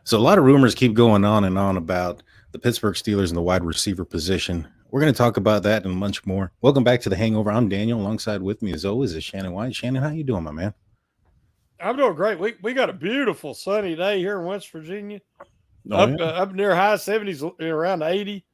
So a lot of rumors keep going on and on about the Pittsburgh Steelers and the wide receiver position. We're going to talk about that and much more. Welcome back to the Hangover. I'm Daniel. Alongside with me, as always, is Shannon White. Shannon, how you doing, my man? I'm doing great. We got a beautiful sunny day here in West Virginia, Oh yeah. up near high 70s, around 80,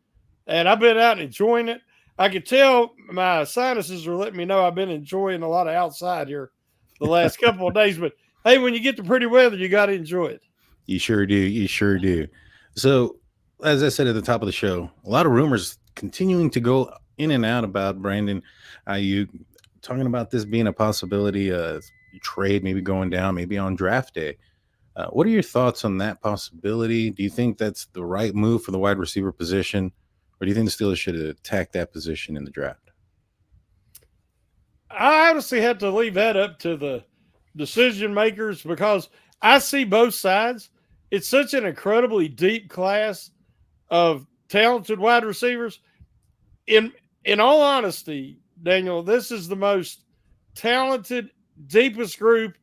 and I've been out enjoying it. I can tell my sinuses are letting me know I've been enjoying a lot of outside here the last couple of days. But hey, when you get the pretty weather, you got to enjoy it. You sure do. You sure do. So, as I said at the top of the show, a lot of rumors continuing to go in and out about Brandon Ayuk, talking about this being a possibility, trade maybe going down, maybe on draft day. What are your thoughts on that possibility? Do you think that's the right move for the wide receiver position, or do you think the Steelers should attack that position in the draft? I honestly have to leave that up to the decision makers because I see both sides. It's such an incredibly deep class of talented wide receivers. In in all honesty, Daniel, this is the most talented, deepest group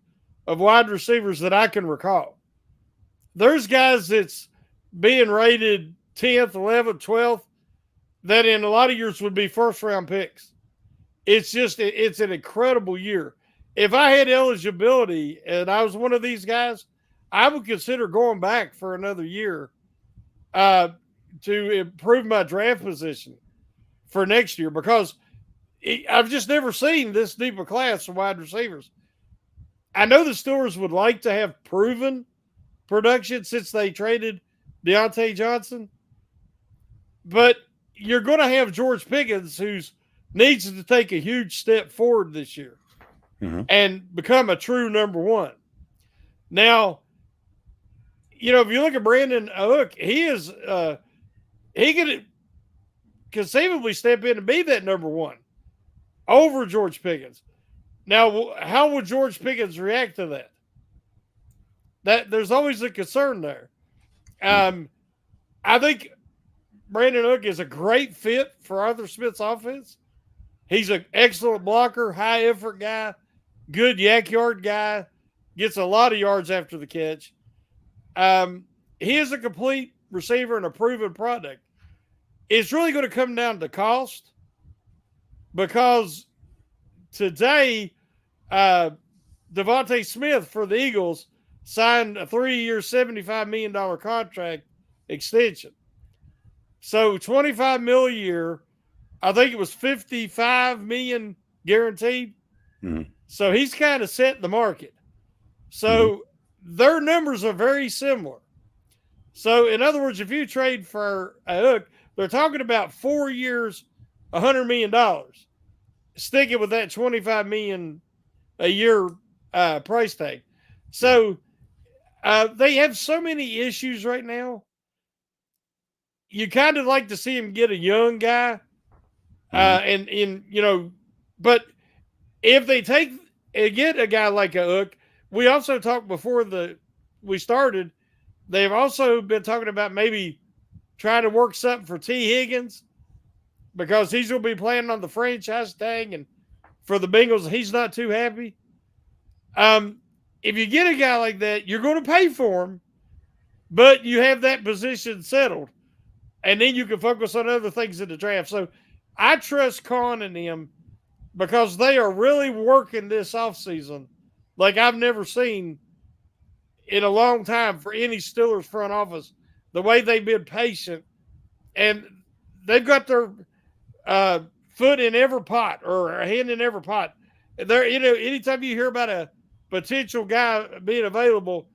of wide receivers that I can recall. There's guys that's being rated 10th, 11th, 12th that in a lot of years would be first round picks. It's an incredible year. If I had eligibility and I was one of these guys, I would consider going back for another year uh, to improve my draft position for next year because I've just never seen this deep a class of wide receivers. I know the Steelers would like to have proven production since they traded Deontay Johnson, but you're going to have George Pickens, who's needs to take a huge step forward this year Hmm. and become a true number one. Now, if you look at Brandon Hook, he could conceivably step in and be that number one over George Pickens. Now, how would George Pickens react to that? That there's always a concern there. Um, I think Brandon Hook is a great fit for Arthur Smith's offense. He's an excellent blocker, high effort guy, good yak yard guy, gets a lot of yards after the catch. He is a complete receiver and a proven product. It's really going to come down to cost because today, uh, Devontae Smith for the Eagles signed a 3-year, $75 million contract extension. So $25 million a year. I think it was $55 million guaranteed. Hmm. So he's kind of set the market. Hmm. So their numbers are very similar. So in other words, if you trade for a Hook, they're talking about 4 years, $100 million. Sticking with that $25 million a year price tag. Yeah. So they have so many issues right now. You kind of like to see him get a young guy, Hmm. but if they take and get a guy like a Hook, we also talked before we started. They've also been talking about maybe trying to work something for T. Higgins because he's going to be playing on the franchise tag, and for the Bengals, he's not too happy. Um, if you get a guy like that, you're going to pay for him, but you have that position settled, and then you can focus on other things in the draft. So I trust Kahn and them because they are really working this offseason like I've never seen in a long time for any Steelers front office. The way they've been patient and they've got their foot in every pot or a hand in every pot. There, anytime you hear about a potential guy being available,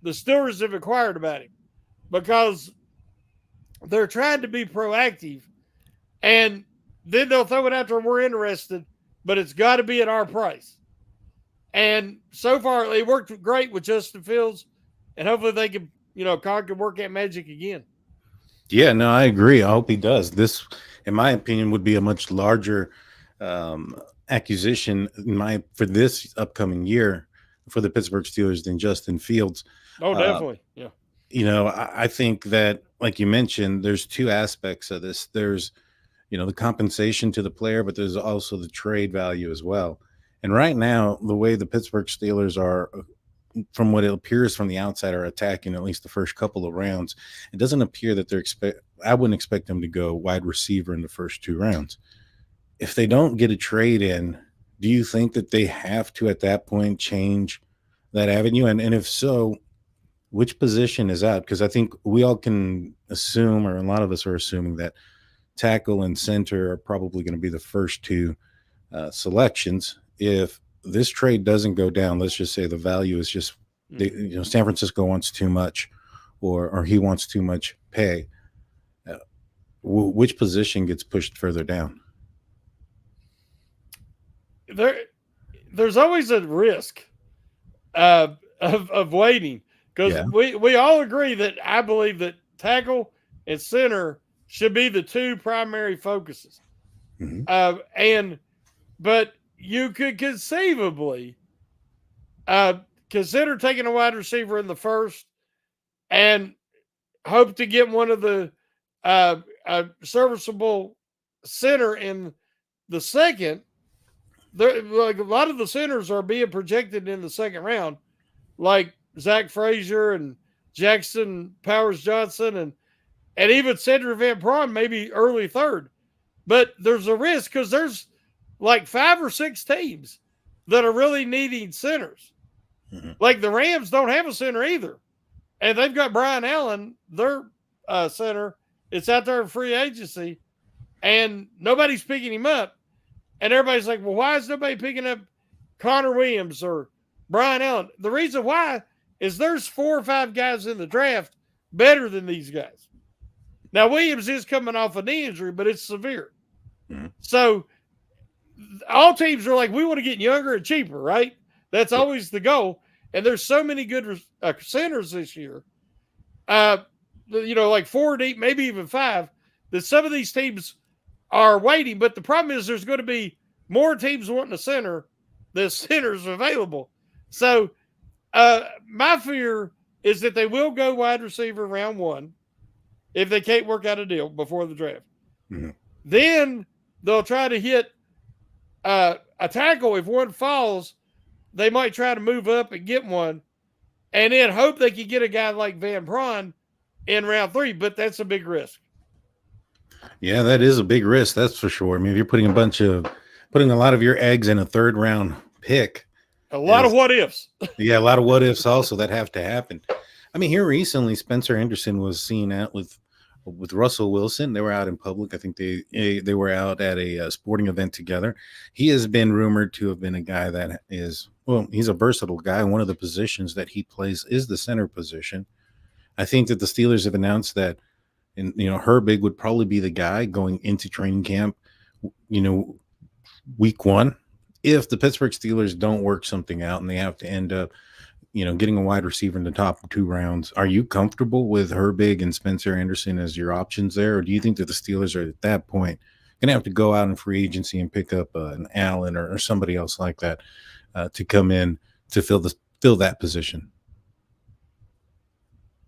the Steelers have inquired about him because they're trying to be proactive, and then they'll throw it out there. We're interested, but it's got to be at our price. And so far, they worked great with Justin Fields, and hopefully they can, Con can work that magic again. Yeah, no, I agree. I hope he does. This, in my opinion, would be a much larger um, acquisition for this upcoming year for the Pittsburgh Steelers than Justin Fields. Oh, Uh, definitely, yeah. I think that, like you mentioned, there's two aspects of this. There's, the compensation to the player, but there's also the trade value as well. And right now, the way the Pittsburgh Steelers are, from what it appears from the outside, are attacking at least the first couple of rounds. It doesn't appear that I wouldn't expect them to go wide receiver in the first 2 rounds. If they don't get a trade in, do you think that they have to at that point change that avenue? And if so, which position is out? Because I think we all can assume, or a lot of us are assuming, that tackle and center are probably going to be the first two selections. If this trade doesn't go down, let's just say the value is just, San Francisco wants too much, or he wants too much pay. Which position gets pushed further down? There's always a risk of waiting, because we all agree that I believe that tackle and center should be the two primary focuses. But you could conceivably consider taking a wide receiver in the first and hope to get one of the serviceable center in the second. Like a lot of the centers are being projected in the second round, like Zach Frazier and Jackson Powers Johnson, and even Cedric Van Pran, maybe early third. But there's a risk because there's like 5 or 6 teams that are really needing centers. Like the Rams don't have a center either. And they've got Brian Allen, their center. It's out there in free agency, and nobody's picking him up. And everybody's like, well, why is nobody picking up Connor Williams or Brian Allen? The reason why is there's 4 or 5 guys in the draft better than these guys. Now, Williams is coming off a knee injury, but it's severe. So all teams are like, we want to get younger and cheaper, right? That's always the goal. And there's so many good centers this year, like 4 deep, maybe even 5, that some of these teams are waiting. But the problem is there's going to be more teams wanting a center than centers available. So my fear is that they will go wide receiver round 1 if they can't work out a deal before the draft. Then they'll try to hit a tackle. If one falls, they might try to move up and get one, and then hope they can get a guy like Van Pran in round 3. But that's a big risk. Yeah, that is a big risk. That's for sure. I mean, if you're putting a lot of your eggs in a 3rd round pick, a lot of what ifs. Yeah, a lot of what ifs also that have to happen. I mean, here recently, Spencer Anderson was seen out with Russell Wilson. They were out in public. I think they were out at a sporting event together. He has been rumored to have been a guy that is, well, he's a versatile guy. One of the positions that he plays is the center position. I think that the Steelers have announced that, and Herbig would probably be the guy going into training camp, week 1. If the Pittsburgh Steelers don't work something out and they have to end up, getting a wide receiver in the top 2 rounds, are you comfortable with Herbig and Spencer Anderson as your options there? Or do you think that the Steelers are at that point going to have to go out in free agency and pick up an Allen or somebody else like that to come in to fill that position?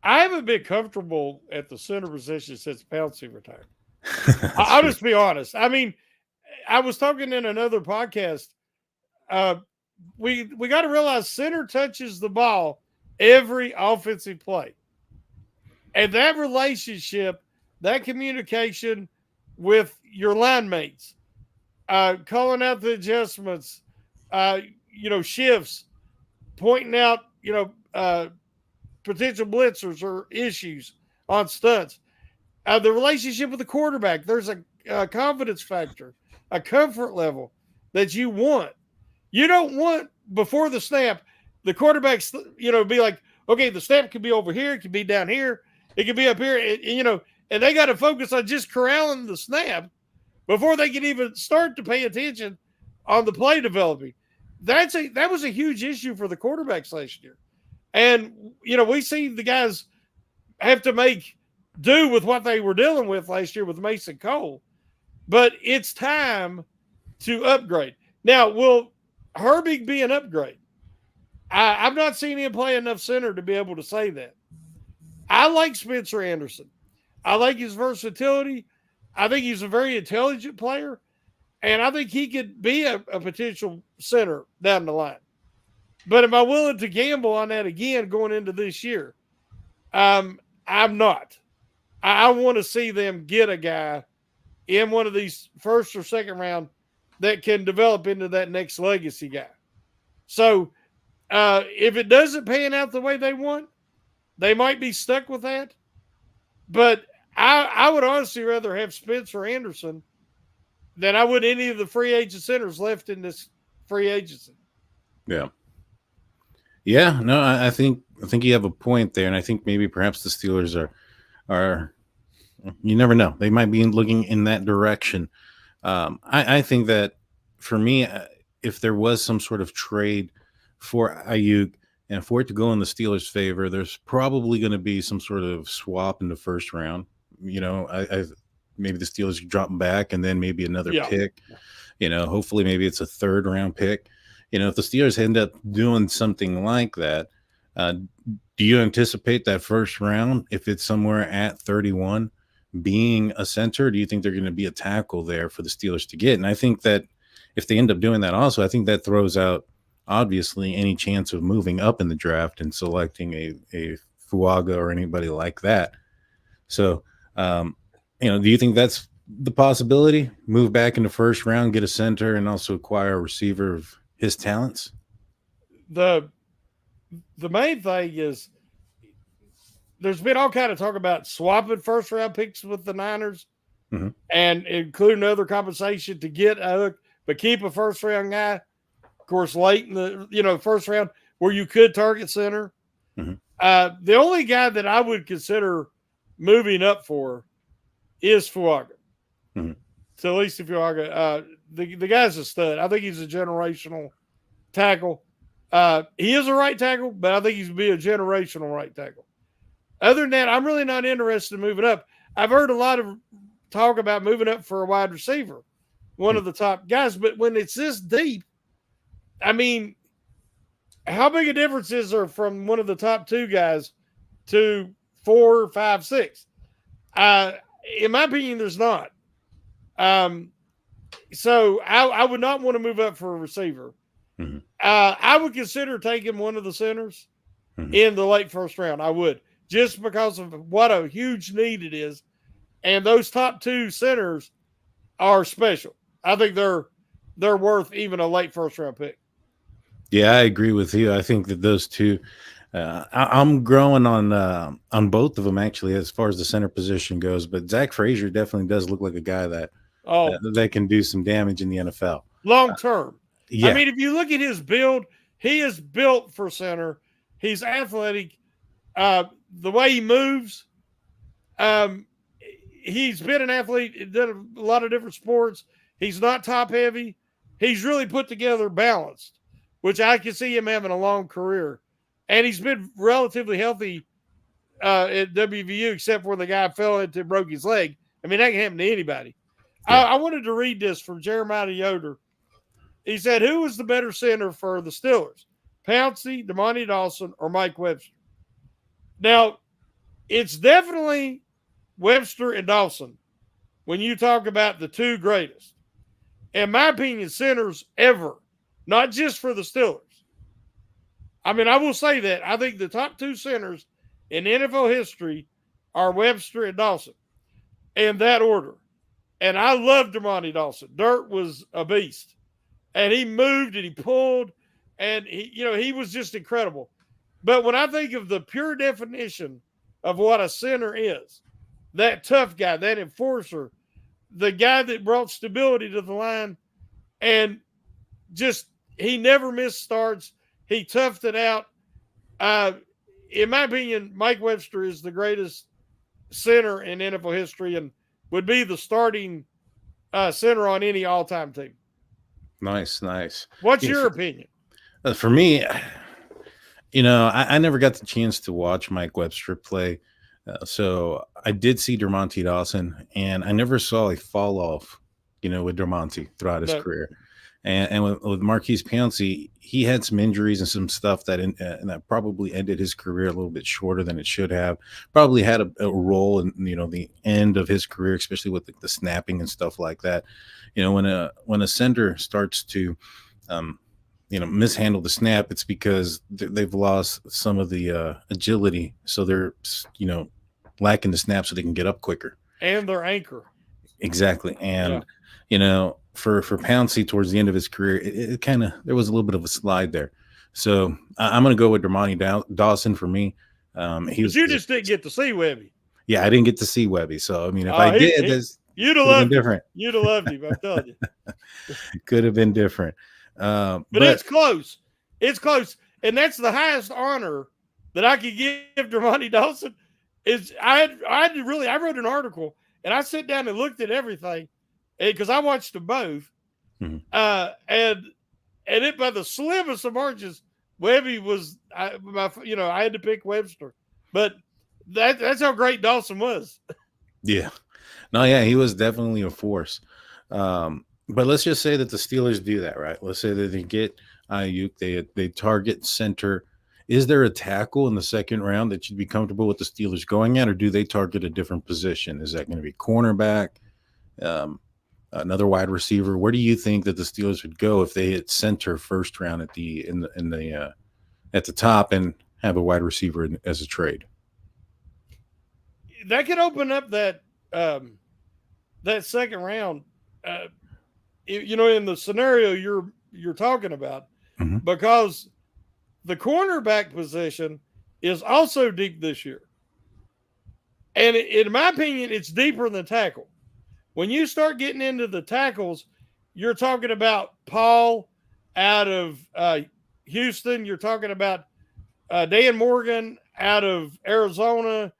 I haven't been comfortable at the center position since Pouncey retired. I'll just be honest. I mean, I was talking in another podcast. We got to realize center touches the ball every offensive play. And that relationship, that communication with your line mates, calling out the adjustments, shifts, pointing out, potential blitzers or issues on stunts. The relationship with the quarterback, there's a confidence factor, a comfort level that you want. You don't want before the snap, the quarterback's, be like, okay, the snap could be over here, it could be down here, it could be up here, and they got to focus on just corralling the snap before they can even start to pay attention on the play developing. That was a huge issue for the quarterbacks last year. And, we see the guys have to make do with what they were dealing with last year with Mason Cole. But it's time to upgrade. Now, will Herbig be an upgrade? I've not seen him play enough center to be able to say that. I like Spencer Anderson. I like his versatility. I think he's a very intelligent player. And I think he could be a potential center down the line. But am I willing to gamble on that again going into this year? I'm not. I want to see them get a guy in one of these first or second round that can develop into that next legacy guy. So if it doesn't pan out the way they want, they might be stuck with that. But I would honestly rather have Spencer Anderson than I would any of the free agent centers left in this free agency. Yeah. Yeah, no, I think you have a point there, and I think maybe perhaps the Steelers are you never know, they might be looking in that direction. I think that for me, if there was some sort of trade for Ayuk and for it to go in the Steelers' favor, there's probably going to be some sort of swap in the first round. I maybe the Steelers drop back and then maybe another Yeah. pick. Hopefully maybe it's a third round pick. If the Steelers end up doing something like that, do you anticipate that first round, if it's somewhere at 31, being a center? Do you think they're going to be a tackle there for the Steelers to get? And I think that if they end up doing that also, I think that throws out, obviously, any chance of moving up in the draft and selecting a Fuaga or anybody like that. So, do you think that's the possibility? Move back in the first round, get a center, and also acquire a receiver of his talents? The main thing is there's been all kind of talk about swapping first round picks with the Niners and including other compensation to get a hook, but keep a first round guy, of course, late in the first round where you could target center. The only guy that I would consider moving up for is Fuaga. So at least if Fuaga, the guy's a stud. I think he's a generational tackle. He is a right tackle, but I think he's going to be a generational right tackle. Other than that, I'm really not interested in moving up. I've heard a lot of talk about moving up for a wide receiver, one of the top guys. But when it's this deep, I mean, how big a difference is there from one of the top two guys to 4, 5, 6? In my opinion, there's not. So I would not want to move up for a receiver. I would consider taking one of the centers in the late first round. I would, just because of what a huge need it is. And those top two centers are special. I think they're worth even a late first round pick. Yeah, I agree with you. I think that those two, I'm growing on both of them, actually, as far as the center position goes. But Zach Frazier definitely does look like a guy that can do some damage in the NFL. Long term. Yeah. I mean, if you look at his build, he is built for center. He's athletic. The way he moves, he's been an athlete, done a lot of different sports. He's not top heavy. He's really put together, balanced, which I can see him having a long career. And he's been relatively healthy at WVU, except for the guy fell into and broke his leg. I mean, that can happen to anybody. Yeah. I wanted to read this from Jeremiah Yoder. He said, who was the better center for the Steelers? Pouncey, Demonte Dawson, or Mike Webster? Now, it's definitely Webster and Dawson when you talk about the two greatest. In my opinion, centers ever, not just for the Steelers. I mean, I will say that. I think the top two centers in NFL history are Webster and Dawson in that order. And I love Demonte Dawson. Dirt was a beast. And he moved and he pulled, and he was just incredible. But when I think of the pure definition of what a center is, that tough guy, that enforcer, the guy that brought stability to the line, and just he never missed starts. He toughed it out. In my opinion, Mike Webster is the greatest center in NFL history and would be the starting center on any all-time team. Nice. What's your opinion? For me, I never got the chance to watch Mike Webster play. So I did see Demonte Dawson, and I never saw a fall off, with Demonte throughout his career. And with Marquise Pouncey, he had some injuries and some stuff that probably ended his career a little bit shorter than it should have. Probably had a role in the end of his career, especially with the snapping and stuff like that. When a center starts to mishandle the snap, it's because they've lost some of the agility, so they're lacking the snap so they can get up quicker. And their anchor. Exactly. Yeah. And for Pouncey towards the end of his career, it kind of, there was a little bit of a slide there. So I'm going to go with Dermontti Dawson for me. He But was, you just didn't get to see Webby. yeah, I didn't get to see Webby. So I mean, if I did, this you'd have could have been loved him. different. You'd have loved him. I'm telling you. Could have been different. But it's close. It's close, and that's the highest honor that I could give Dermontti Dawson. Is I wrote an article and I sat down and looked at everything because I watched them both, mm-hmm. And it by the slimmest of margins, Webby was I had to pick Webster, but that's how great Dawson was. Yeah, no, yeah, he was definitely a force. But let's just say that the Steelers do that, right? Let's say that they get Ayuk, they target center. Is there a tackle in the second round that you'd be comfortable with the Steelers going at, or do they target a different position? Is that going to be cornerback, another wide receiver? Where do you think that the Steelers would go if they hit center first round at the top and have a wide receiver as a trade? That could open up that second round. In the scenario you're talking about, mm-hmm. because the cornerback position is also deep this year. And in my opinion, it's deeper than tackle. When you start getting into the tackles, you're talking about Paul out of Houston. You're talking about Dan Morgan out of Arizona.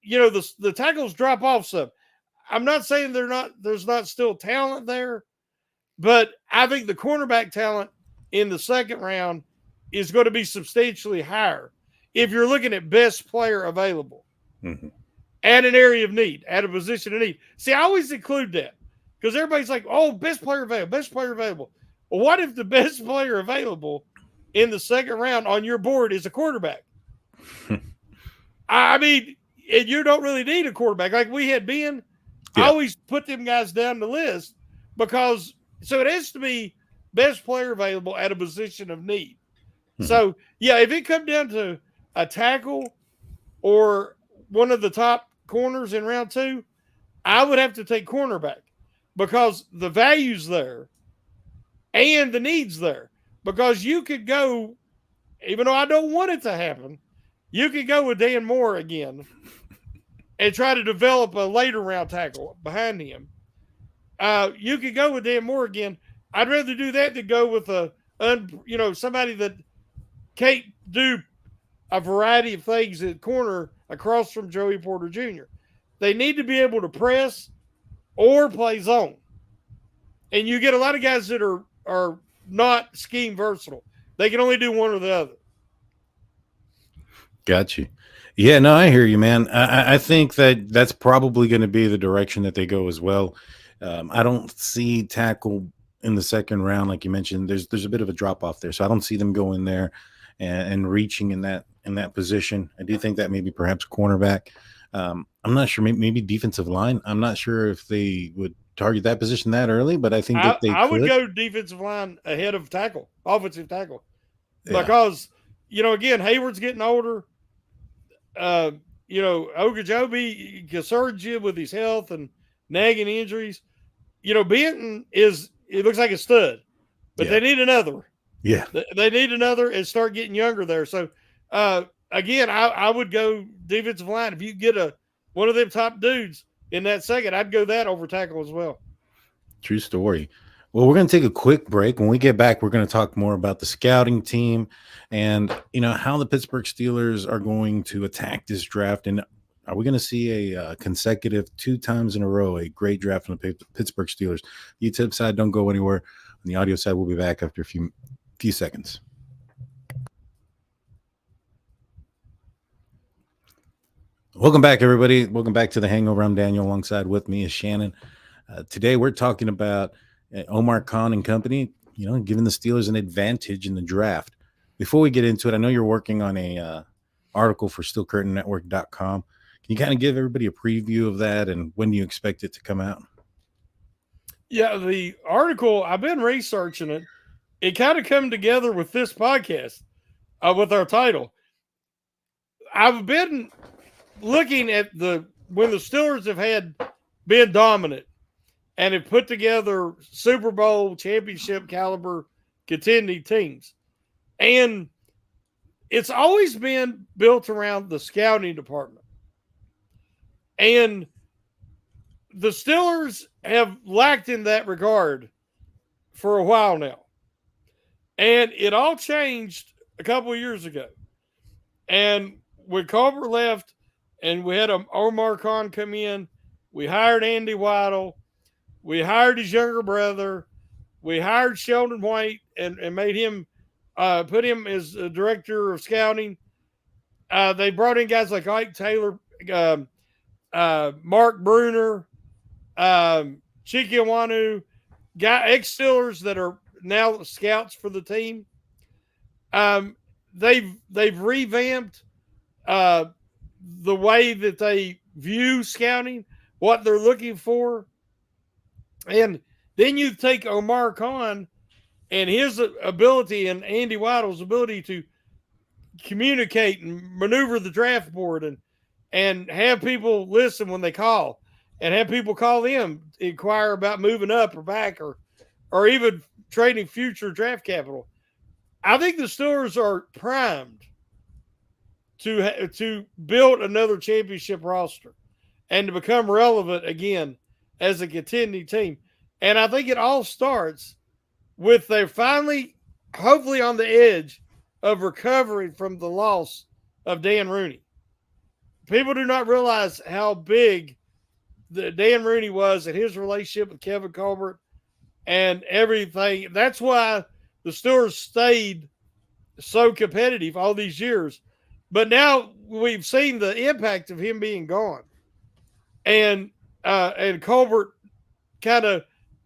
The tackles drop off some. I'm not saying there's not still talent there, but I think the cornerback talent in the second round is going to be substantially higher if you're looking at best player available mm-hmm. at an area of need, at a position of need. See, I always include that because everybody's like, oh, best player available. Well, what if the best player available in the second round on your board is a quarterback? I mean, and you don't really need a quarterback. Like we had Ben, I always put them guys down the list because so it has to be best player available at a position of need. Mm-hmm. So, yeah, if it comes down to a tackle or one of the top corners in round 2, I would have to take cornerback because the value's there and the need's there. Because you could go, even though I don't want it to happen, you could go with Dan Moore again and try to develop a later round tackle behind him. You could go with Dan Moore again. I'd rather do that than go with somebody that can't do a variety of things at corner across from Joey Porter Jr. They need to be able to press or play zone. And you get a lot of guys that are not scheme versatile. They can only do one or the other. Got you. Yeah, no, I hear you, man. I think that's probably going to be the direction that they go as well. I don't see tackle in the second round, like you mentioned. There's a bit of a drop off there, so I don't see them going there and reaching in that position. I do think that maybe perhaps cornerback. I'm not sure. Maybe defensive line. I'm not sure if they would target that position that early, but I think that I would go defensive line ahead of tackle, offensive tackle, because again, Hayward's getting older. Ogunjobi can surge you with his health and nagging injuries. Benton it looks like a stud, but they need another. Yeah. They need another and start getting younger there. So, again, I would go defensive line. If you get one of them top dudes in that second, I'd go that over tackle as well. True story. Well, we're going to take a quick break. When we get back, we're going to talk more about the scouting team and, how the Pittsburgh Steelers are going to attack this draft. And are we going to see a consecutive 2 times in a row, a great draft from the Pittsburgh Steelers? The YouTube side, don't go anywhere. On the audio side, we'll be back after a few seconds. Welcome back, everybody. Welcome back to the Hangover. I'm Daniel. Alongside with me is Shannon. Today, we're talking about Omar Kahn and company, giving the Steelers an advantage in the draft. Before we get into it, I know you're working on a article for SteelCurtainNetwork.com. Can you kind of give everybody a preview of that and when do you expect it to come out? Yeah, the article, I've been researching it. it kind of come together with this podcast, with our title. I've been looking at when the Steelers have had been dominant and have put together Super Bowl championship caliber contending teams. And it's always been built around the scouting department. And the Steelers have lacked in that regard for a while now. And it all changed a couple of years ago. And when Culver left and we had Omar Kahn come in, we hired Andy Waddle, we hired his younger brother, we hired Sheldon White and made him, put him as a director of scouting. They brought in guys like Ike Taylor, Mark Bruner, Chiki Awanu, ex-Steelers that are now scouts for the team. They've revamped the way that they view scouting, what they're looking for. And then you take Omar Kahn and his ability and Andy Waddle's ability to communicate and maneuver the draft board and have people listen when they call and have people call them, inquire about moving up or back or even trading future draft capital. I think the Steelers are primed to build another championship roster and to become relevant again as a contending team. And I think it all starts with they're finally, hopefully, on the edge of recovering from the loss of Dan Rooney. People do not realize how big Dan Rooney was and his relationship with Kevin Colbert and everything. That's why the Steelers stayed so competitive all these years. But now we've seen the impact of him being gone, and Colbert kind of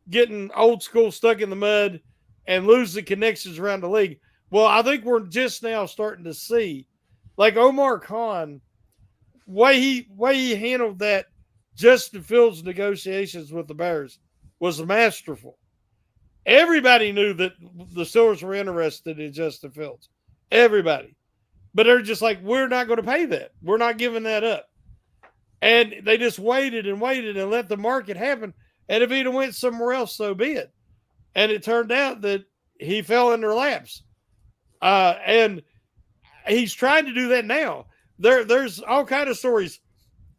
getting old school, stuck in the mud, and losing connections around the league. Well, I think we're just now starting to see, like Omar Kahn, way he handled that Justin Fields negotiations with the Bears was masterful. Everybody knew that the Steelers were interested in Justin Fields. Everybody. But they're just like, we're not going to pay that. We're not giving that up. And they just waited and waited and let the market happen. And if he'd have went somewhere else, so be it. And it turned out that he fell in their laps. And he's trying to do that now. There's all kind of stories.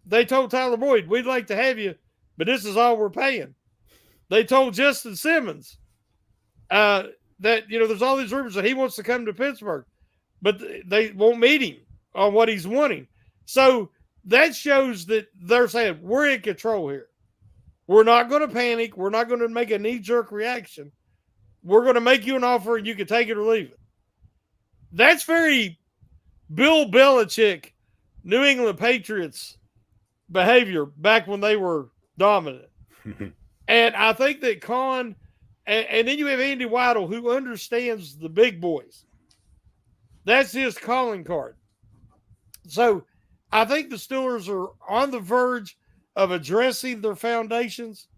They told Tyler Boyd, we'd like to have you, but this is all we're paying. They told Justin Simmons that, there's all these rumors that he wants to come to Pittsburgh, but they won't meet him on what he's wanting. So that shows that they're saying, we're in control here. We're not going to panic. We're not going to make a knee-jerk reaction. We're going to make you an offer and you can take it or leave it. That's very Bill Belichick, New England Patriots behavior back when they were dominant. And I think that Kahn, and then you have Andy Waddle, who understands the big boys. That's his calling card. So I think the Steelers are on the verge of addressing their foundations.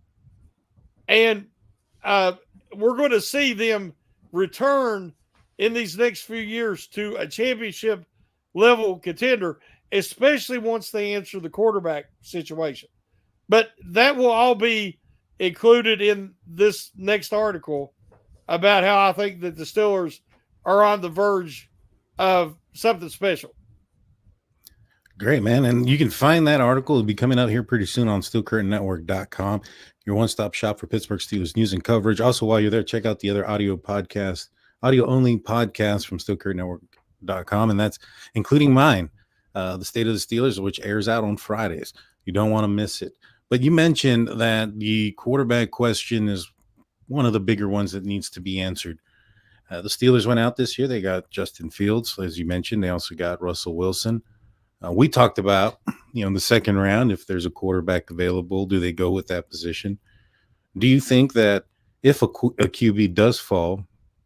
And we're going to see them return in these next few years to a championship level contender, especially once they answer the quarterback situation. But that will all be included in this next article about how I think that the Steelers are on the verge of something special. Great, man. And you can find that article. It'll be coming out here pretty soon on SteelCurtainNetwork.com, your one-stop shop for Pittsburgh Steelers news and coverage. Also, while you're there, check out the other audio-only podcast from SteelCurtainNetwork.com, and that's including mine, The State of the Steelers, which airs out on Fridays. You don't want to miss it. But you mentioned that the quarterback question is one of the bigger ones that needs to be answered. The Steelers went out this year. They got Justin Fields, as you mentioned. They also got Russell Wilson. We talked about, in the second round, if there's a quarterback available, do they go with that position? Do you think that if a QB does fall,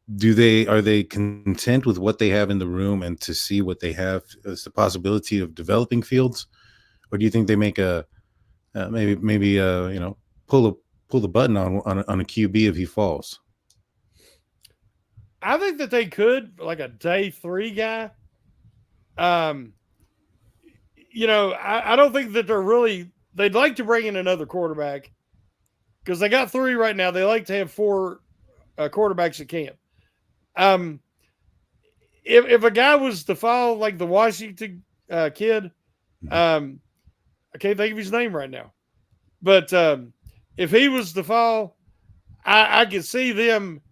are they content with what they have in the room and to see what they have as the possibility of developing Fields? Or do you think they make a maybe pull the button on a QB if he falls? I think that they could, like a day 3 guy. Um, I don't think that they'd like to bring in another quarterback because they got 3 right now. They like to have 4 quarterbacks at camp. Um, if a guy was to follow like the Washington kid, I can't think of his name right now, but if he was to fall, I could see them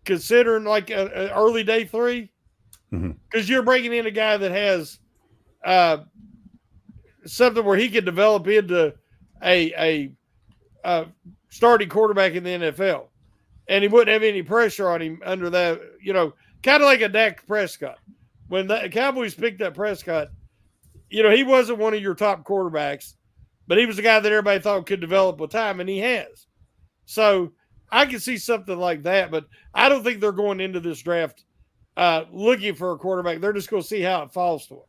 considering like an early day 3 because you're bringing in a guy that has something where he could develop into a starting quarterback in the NFL, and he wouldn't have any pressure on him under that. Kind of like a Dak Prescott. When the Cowboys picked up Prescott, he wasn't one of your top quarterbacks, but he was a guy that everybody thought could develop with time, and he has. So I can see something like that, but I don't think they're going into this draft looking for a quarterback. They're just going to see how it falls to them.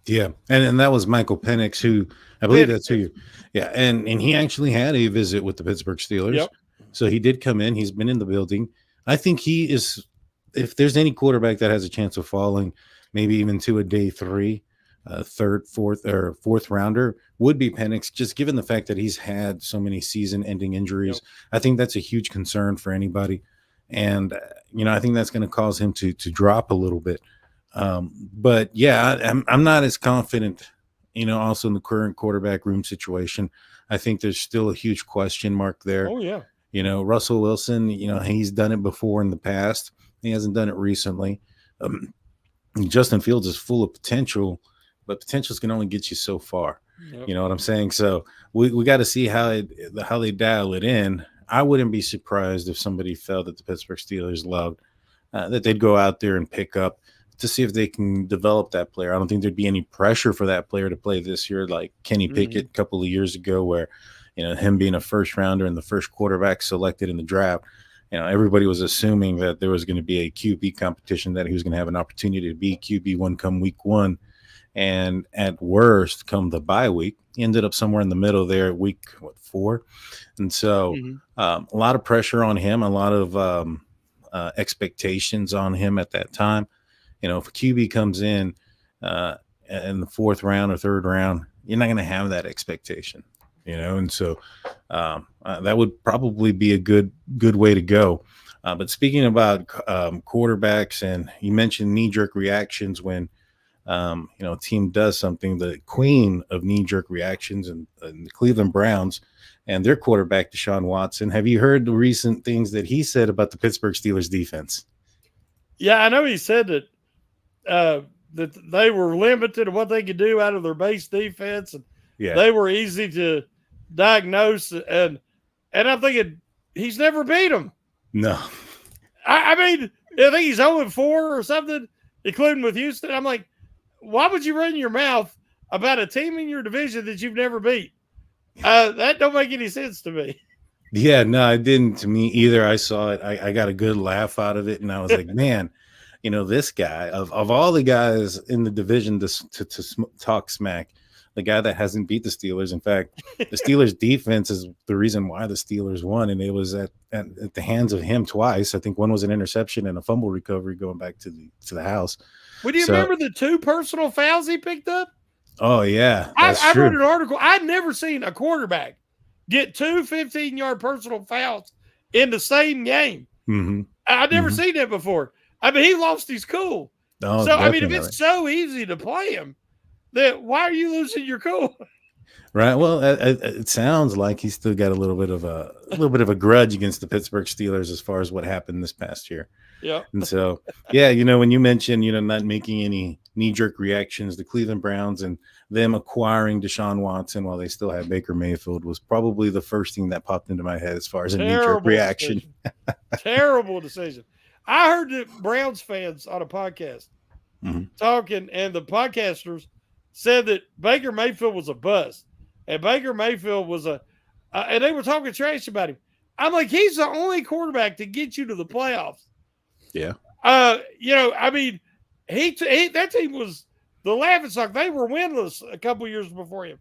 Yeah, and that was Michael Penix, who I believe that's who. Yeah, and he actually had a visit with the Pittsburgh Steelers. Yep. So he did come in. He's been in the building. I think he is. If there's any quarterback that has a chance of falling, maybe even to a day 3, third, fourth, or fourth rounder, would be Penix. Just given the fact that he's had so many season-ending injuries, I think that's a huge concern for anybody, and I think that's going to cause him to drop a little bit. But yeah, I'm not as confident, also in the current quarterback room situation. I think there's still a huge question mark there. Oh, yeah. Russell Wilson, he's done it before in the past. He hasn't done it recently. Justin Fields is full of potential, but potentials can only get you so far. Yep. You know what I'm saying? So we got to see how they dial it in. I wouldn't be surprised if somebody felt that the Pittsburgh Steelers loved that they'd go out there and pick up to see if they can develop that player. I don't think there'd be any pressure for that player to play this year, like Kenny Pickett a couple of years ago, where him being a first rounder and the first quarterback selected in the draft. Everybody was assuming that there was going to be a QB competition, that he was going to have an opportunity to be QB1 come week 1. And at worst, come the bye week, he ended up somewhere in the middle there at week 4. And so a lot of pressure on him, a lot of expectations on him at that time. If a QB comes in the 4th round or 3rd round, you're not going to have that expectation. And so that would probably be a good way to go. But speaking about quarterbacks, and you mentioned knee-jerk reactions when a team does something, the queen of knee-jerk reactions and the Cleveland Browns and their quarterback, Deshaun Watson. Have you heard the recent things that he said about the Pittsburgh Steelers defense? Yeah, I know he said that they were limited to what they could do out of their base defense, and they were easy to diagnose, and I'm thinking he's never beat them. No. I mean, I think he's 0-4 or something, including with Houston. I'm like, why would you run your mouth about a team in your division that you've never beat? That don't make any sense to me. Yeah, no, it didn't to me either. I saw it. I got a good laugh out of it, and I was like, man, this guy, of all the guys in the division to talk smack, the guy that hasn't beat the Steelers. In fact, the Steelers defense is the reason why the Steelers won, and it was at the hands of him twice. I think one was an interception and a fumble recovery going back to the house. Well, do you remember the 2 personal fouls he picked up? Oh, yeah. I wrote an article. I'd never seen a quarterback get 2 15-yard personal fouls in the same game. I'd never seen that before. I mean, he lost his cool. Oh, so, I mean, if it's so easy to play him, then why are you losing your cool? Right. Well, it sounds like he's still got a little bit of a grudge against the Pittsburgh Steelers as far as what happened this past year. Yeah. And so, yeah, when you mentioned, not making any knee-jerk reactions, the Cleveland Browns and them acquiring Deshaun Watson while they still had Baker Mayfield was probably the first thing that popped into my head as far as a knee-jerk reaction. Terrible decision. I heard the Browns fans on a podcast talking, and the podcasters said that Baker Mayfield was a bust. And Baker Mayfield was and they were talking trash about him. I'm like, he's the only quarterback to get you to the playoffs. Yeah. I mean, that team was the laughingstock. They were winless a couple years before him.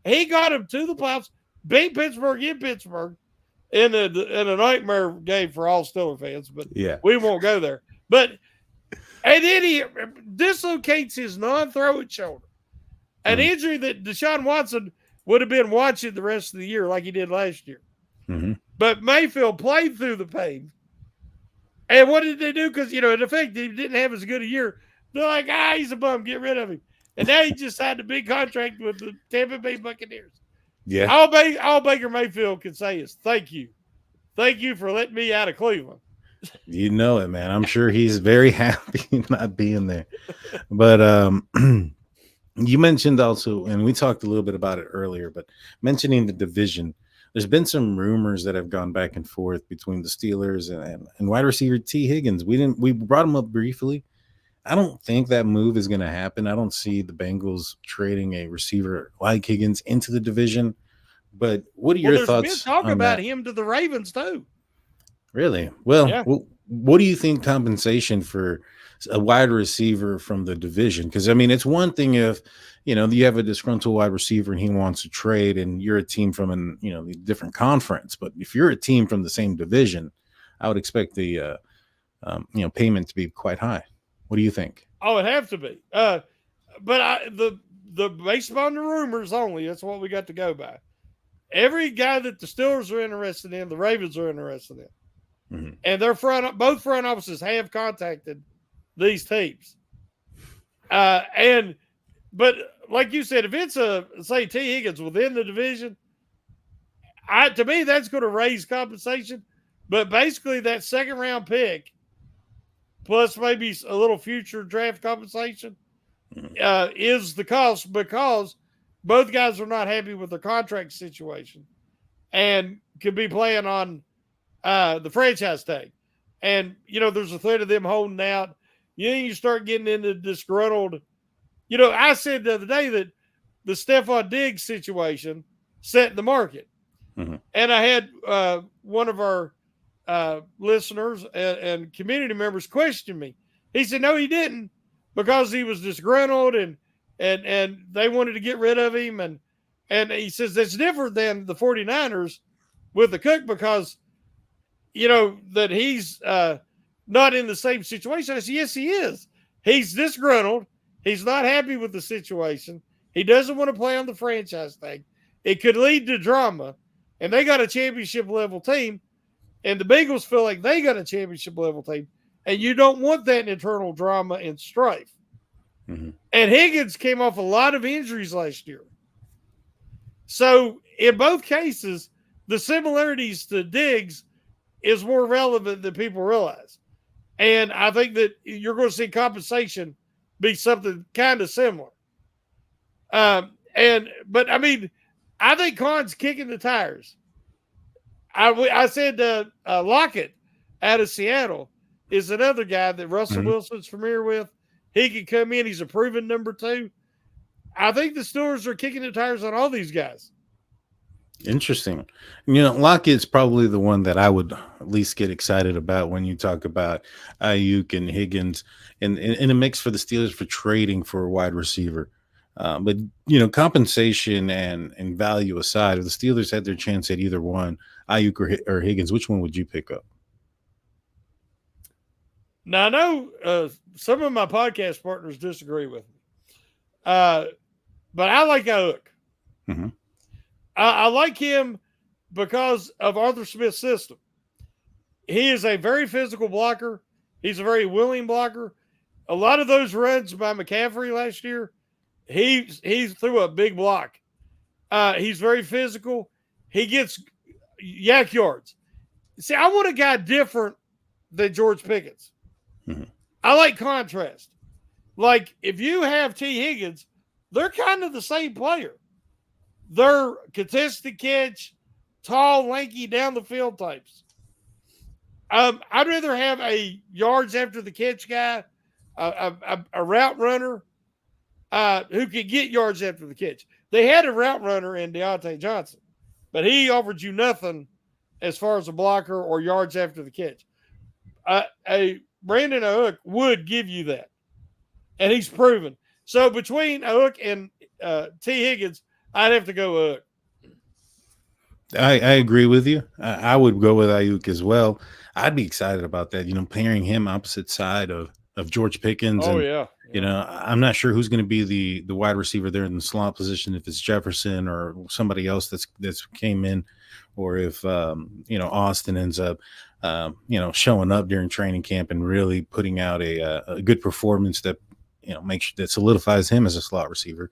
He got him to the playoffs, beat Pittsburgh in Pittsburgh in a nightmare game for all Steeler fans, but we won't go there. But and then he dislocates his non-throwing shoulder, an injury that Deshaun Watson would have been watching the rest of the year like he did last year. Mm-hmm. But Mayfield played through the pain. And what did they do? Because, in effect, he didn't have as good a year. They're like, he's a bum. Get rid of him. And now he just signed a big contract with the Tampa Bay Buccaneers. Yeah. All Baker Mayfield can say is thank you. Thank you for letting me out of Cleveland. You know it, man. I'm sure he's very happy not being there. But you mentioned also, and we talked a little bit about it earlier, but mentioning the division, there's been some rumors that have gone back and forth between the Steelers and wide receiver T. Higgins. We brought him up briefly. I don't think that move is going to happen. I don't see the Bengals trading a receiver like Higgins into the division. But what are your thoughts? There's been talk about him to the Ravens too. Really? Well, yeah. What do you think compensation for a wide receiver from the division? Because, I mean, it's one thing if, you have a disgruntled wide receiver and he wants to trade and you're a team from a different conference. But if you're a team from the same division, I would expect the, payment to be quite high. What do you think? Oh, it'd have to be. But the based on the rumors only, that's what we got to go by. Every guy that the Steelers are interested in, the Ravens are interested in. Mm-hmm. And both front offices have contacted these teams. But like you said, if it's say T. Higgins within the division, to me that's going to raise compensation. But basically, that second round pick plus maybe a little future draft compensation is the cost because both guys are not happy with their contract situation and could be playing on the franchise tag. And, there's a threat of them holding out. You start getting into disgruntled. I said the other day that the Stephon Diggs situation set the market. Mm-hmm. And I had one of our listeners and community members question me. He said, no, he didn't because he was disgruntled and they wanted to get rid of him. And he says that's different than the 49ers with the Cook because, that he's not in the same situation. I said, yes, he is. He's disgruntled. He's not happy with the situation. He doesn't want to play on the franchise tag. It could lead to drama. And they got a championship level team. And the Bengals feel like they got a championship level team. And you don't want that internal drama and strife. Mm-hmm. And Higgins came off a lot of injuries last year. So in both cases, the similarities to Diggs is more relevant than people realize. And I think that you're going to see compensation be something kind of similar. But I mean, I think Kahn's kicking the tires. I said Lockett out of Seattle is another guy that Russell Wilson's familiar with. He can come in. He's a proven number 2. I think the Steelers are kicking the tires on all these guys. Interesting. Lockett's probably the one that I would at least get excited about when you talk about Ayuk and Higgins and in a mix for the Steelers for trading for a wide receiver. But, compensation and value aside, if the Steelers had their chance at either one, Ayuk or Higgins, which one would you pick up? Now, I know some of my podcast partners disagree with me, but I like Ayuk. Mm-hmm. I like him because of Arthur Smith's system. He is a very physical blocker. He's a very willing blocker. A lot of those runs by McCaffrey last year, he threw a big block. He's very physical. He gets yak yards. See, I want a guy different than George Pickens. Mm-hmm. I like contrast. Like, if you have T. Higgins, they're kind of the same player. They're contested catch, tall, lanky, down the field types. I'd rather have a yards after the catch guy, a route runner who could get yards after the catch. They had a route runner in Deontay Johnson, but he offered you nothing as far as a blocker or yards after the catch. A Brandon Ayuk would give you that, and he's proven. So between Ayuk and T. Higgins, I'd have to go Ayuk. I agree with you. I would go with Ayuk as well. I'd be excited about that. Pairing him opposite side of George Pickens, Oh and yeah, yeah, I'm not sure who's going to be the wide receiver there in the slot position. If it's Jefferson or somebody else that's came in, or if Austin ends up showing up during training camp and really putting out a good performance that makes that solidifies him as a slot receiver.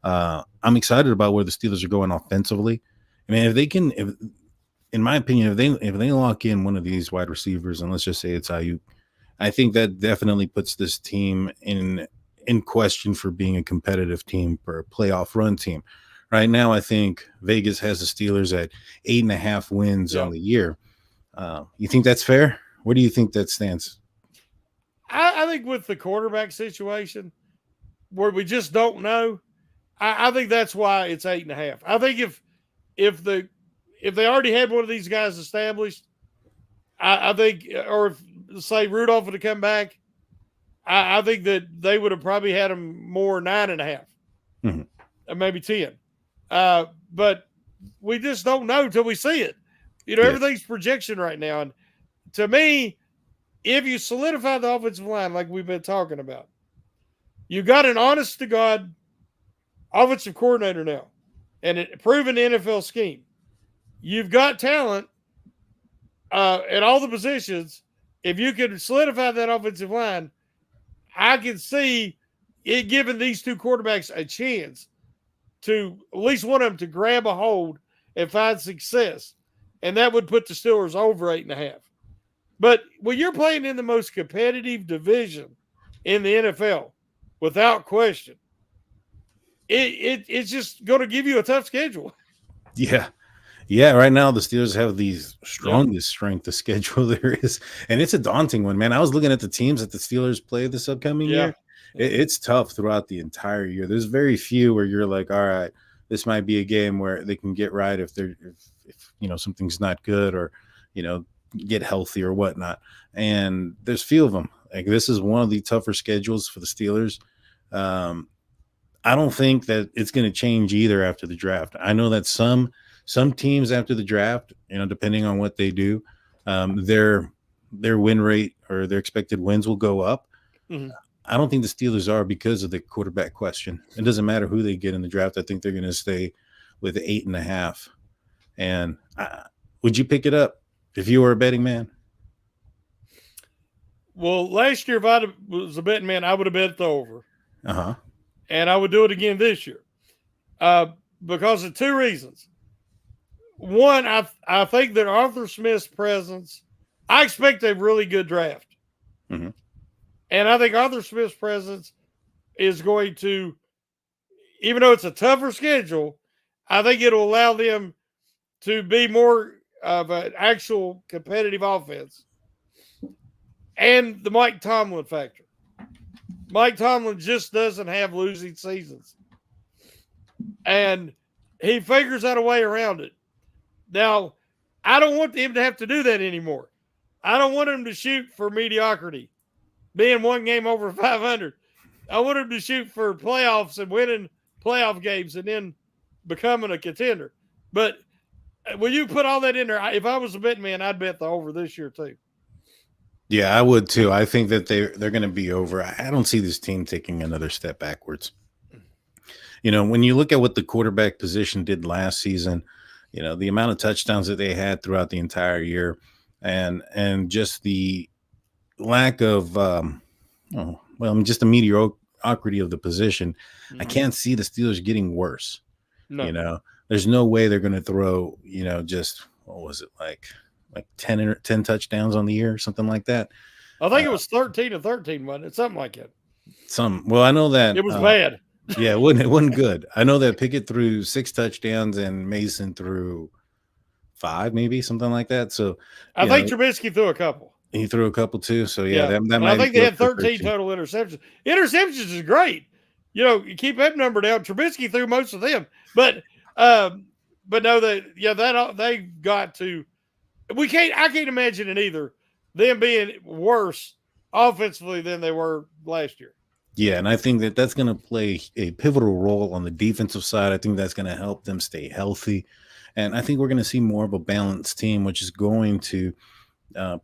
I'm excited about where the Steelers are going offensively. I mean, if they can, in my opinion, if they lock in one of these wide receivers, and let's just say it's Ayuk, I think that definitely puts this team in question for being a competitive team, for a playoff run team. Right now, I think Vegas has the Steelers at 8.5 wins yeah. on the year. You think that's fair? Where do you think that stands? I think with the quarterback situation, where we just don't know, I think that's why it's 8.5. I think if the if they already had one of these guys established, I think, or if say Rudolph would have come back, I think that they would have probably had him more 9.5, Mhm. maybe 10. But we just don't know till we see it. Yeah. Everything's projection right now. And to me, if you solidify the offensive line like we've been talking about, you got an honest to God offensive coordinator now and a proven NFL scheme. You've got talent at all the positions. If you can solidify that offensive line, I can see it giving these two quarterbacks a chance to at least one of them to grab a hold and find success. And that would put the Steelers over 8.5. But when you're playing in the most competitive division in the NFL, without question, it's just going to give you a tough schedule. Yeah. Yeah, right now the Steelers have the Yeah. strongest strength of schedule there is, and it's a daunting one, man. I was looking at the teams that the Steelers play this upcoming Yeah. year. It's tough throughout the entire year. There's very few where you're like, all right, this might be a game where they can get right if something's not good, or you know get healthy or whatnot. And there's few of them. Like, this is one of the tougher schedules for the Steelers. Um, I don't think that it's going to change either after the draft. I know that some teams after the draft, depending on what they do, their win rate or their expected wins will go up. Mm-hmm. I don't think the Steelers are, because of the quarterback question. It doesn't matter who they get in the draft. I think they're going to stay with 8.5. And would you pick it up if you were a betting man? Well, last year, if I was a betting man, I would have bet the over. Uh-huh. And I would do it again this year because of two reasons. One, I think that Arthur Smith's presence, I expect a really good draft. Mm-hmm. And I think Arthur Smith's presence is going to, even though it's a tougher schedule, I think it'll allow them to be more of an actual competitive offense. And the Mike Tomlin factor. Mike Tomlin just doesn't have losing seasons. And he figures out a way around it. Now, I don't want him to have to do that anymore. I don't want him to shoot for mediocrity, being one game over 500. I want him to shoot for playoffs and winning playoff games and then becoming a contender. But when you put all that in there, if I was a betting man, I'd bet the over this year too. Yeah, I would too. I think that they're going to be over. I don't see this team taking another step backwards. When you look at what the quarterback position did last season, the amount of touchdowns that they had throughout the entire year, and just the lack of just the mediocrity of the position, I can't see the Steelers getting worse. No. There's no way they're going to throw, just what was it, like 10 touchdowns on the year or something like that. I think it was 13-13, wasn't it? Something like that. I know that It was bad. Yeah, it wasn't good. I know that Pickett threw 6 touchdowns and Mason threw 5, maybe something like that. So I think Trubisky threw a couple. He threw a couple too. So yeah, that and might. I think they had 13 total interceptions. Interceptions is great. You keep that number down. Trubisky threw most of them, but no, they've got to. I can't imagine it either. Them being worse offensively than they were last year. Yeah, and I think that that's going to play a pivotal role on the defensive side. I think that's going to help them stay healthy. And I think we're going to see more of a balanced team, which is going to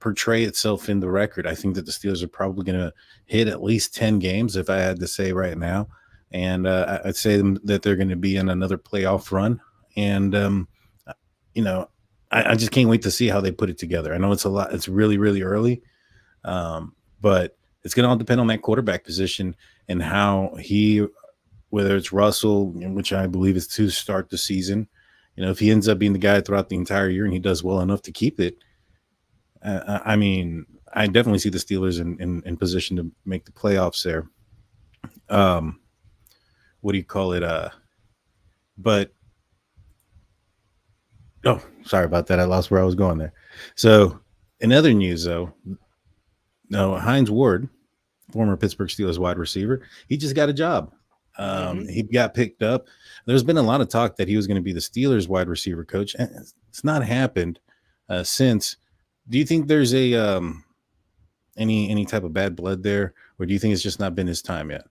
portray itself in the record. I think that the Steelers are probably going to hit at least 10 games, if I had to say right now. And I'd say that they're going to be in another playoff run. And, you know, I just can't wait to see how they put it together. I know it's a lot, it's really, really early, but it's going to all depend on that quarterback position and how he, whether it's Russell, which I believe is to start the season, if he ends up being the guy throughout the entire year and he does well enough to keep it, I mean, I definitely see the Steelers in position to make the playoffs there. Um, what do you call it? But oh, sorry about that. I lost where I was going there. So, in other news, though, no, Hines Ward, former Pittsburgh Steelers wide receiver, he just got a job. Mm-hmm. He got picked up. There's been a lot of talk that he was going to be the Steelers wide receiver coach, and it's not happened since. Do you think there's a any type of bad blood there, or do you think it's just not been his time yet?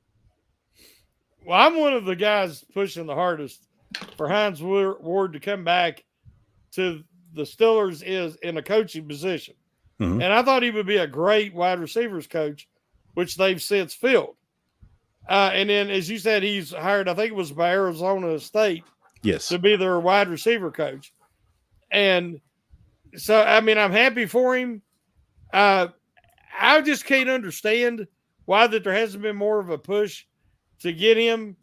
Well, I'm one of the guys pushing the hardest for Hines Ward to come back to the Steelers is in a coaching position. Mm-hmm. And I thought he would be a great wide receivers coach, which they've since filled. And then, as you said, he's hired, I think it was by Arizona State, Yes. to be their wide receiver coach. And so, I mean, I'm happy for him. I just can't understand why that there hasn't been more of a push to get him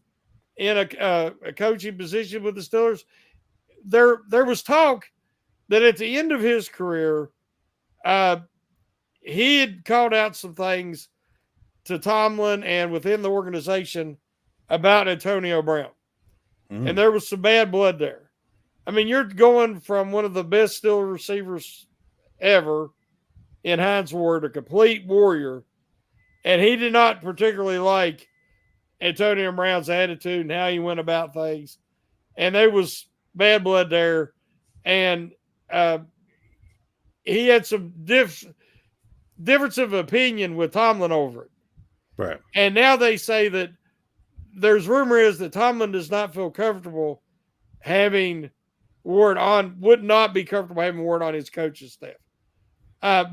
in a coaching position with the Steelers. There was talk that at the end of his career, he had called out some things to Tomlin and within the organization about Antonio Brown. Mm-hmm. And there was some bad blood there. I mean, you're going from one of the best Steelers receivers ever in Hines Ward, a complete warrior, and he did not particularly like Antonio Brown's attitude and how he went about things. And there was bad blood there. And he had some difference of opinion with Tomlin over it. Right. And now they say that there's rumor is that Tomlin does not feel comfortable having Ward on, would not be comfortable having Ward on his coaching staff.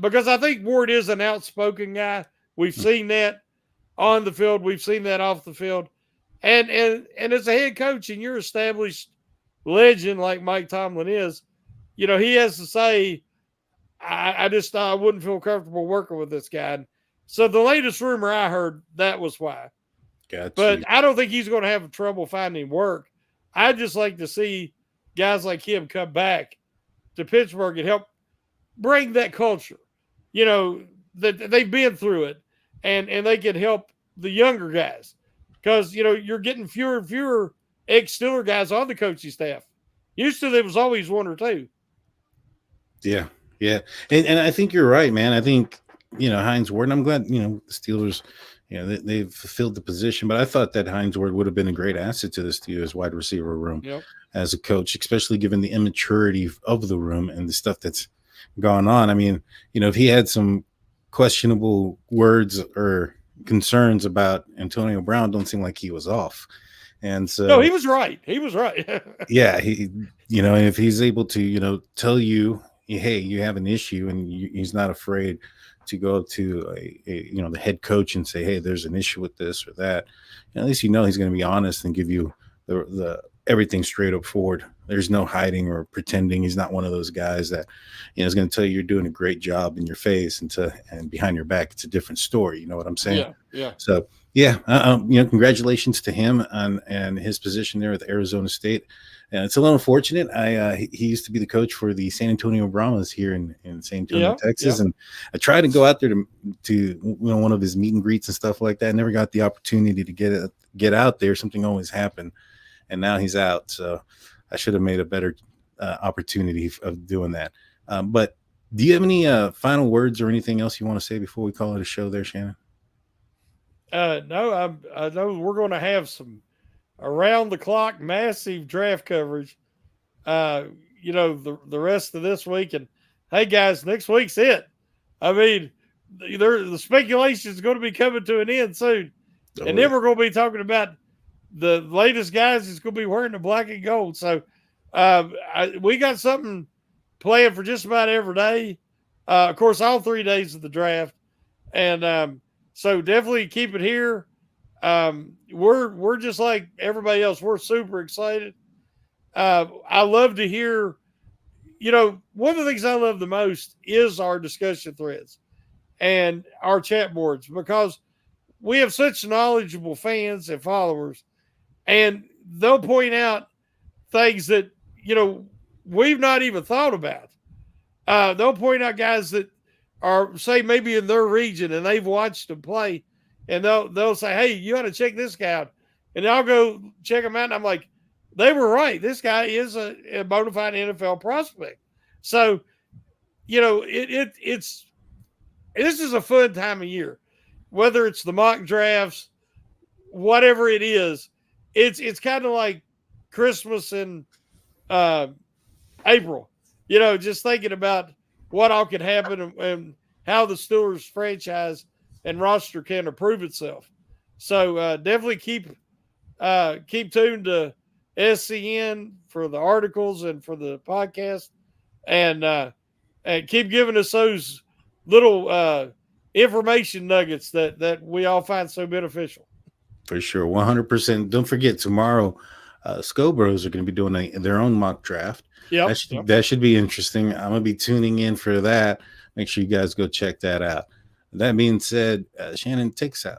Because I think Ward is an outspoken guy. We've seen that on the field. We've seen that off the field. And as a head coach and you're established legend like Mike Tomlin is, he has to say, I wouldn't feel comfortable working with this guy. So the latest rumor I heard, that was why. But I don't think he's going to have trouble finding work. I'd just like to see guys like him come back to Pittsburgh and help bring that culture. That they've been through it, and they can help the younger guys. Because, you're getting fewer and fewer ex-Steeler guys on the coaching staff. Used to, there was always one or two. Yeah. Yeah. And I think you're right, man. I think, Hines Ward, and I'm glad, the Steelers, they've fulfilled the position, but I thought that Hines Ward would have been a great asset to the Steelers wide receiver room as a coach, especially given the immaturity of the room and the stuff that's gone on. I mean, if he had some questionable words or concerns about Antonio Brown, don't seem like he was off. And so, no, he was right. He was right. Yeah. He, and if he's able to, tell you, hey, you have an issue, and he's not afraid to go to the head coach and say, hey, there's an issue with this or that. At least he's going to be honest and give you the everything straight up forward. There's no hiding or pretending. He's not one of those guys that is going to tell you you're doing a great job in your face and behind your back it's a different story. You know what I'm saying? Yeah. So yeah, congratulations to him and his position there with Arizona State. And it's a little unfortunate. He used to be the coach for the San Antonio Brahmas here in San Antonio, Texas, and I tried to go out there to one of his meet and greets and stuff like that. I never got the opportunity to get out there. Something always happened, and now he's out. So I should have made a better opportunity of doing that. But do you have any final words or anything else you want to say before we call it a show, there, Shannon? No, I know we're going to have some around the clock massive draft coverage the rest of this week. And hey guys, next week's it. I mean, the speculation is going to be coming to an end soon. Oh, And then we're going to be talking about the latest guys that's going to be wearing the black and gold. So we got something planned for just about every day. Of course, all 3 days of the draft. And so definitely keep it here. We're just like everybody else. We're super excited. I love to hear, one of the things I love the most is our discussion threads and our chat boards, because we have such knowledgeable fans and followers, and they'll point out things that, we've not even thought about. They'll point out guys that are, say, maybe in their region and they've watched them play, and they'll say, "Hey, you ought to check this guy out," and I'll go check them out, and I'm like, they were right. This guy is a bona fide NFL prospect. So, it's this is a fun time of year, whether it's the mock drafts, whatever it is. It's kind of like Christmas in April. Just thinking about what all could happen and how the Steelers franchise and roster can improve itself. So definitely keep tuned to SCN for the articles and for the podcast, and keep giving us those little information nuggets that we all find so beneficial. For sure, 100%. Don't forget, tomorrow, Scobros are going to be doing their own mock draft. Yep, that should be interesting. I'm going to be tuning in for that. Make sure you guys go check that out. That being said, Shannon, take us out.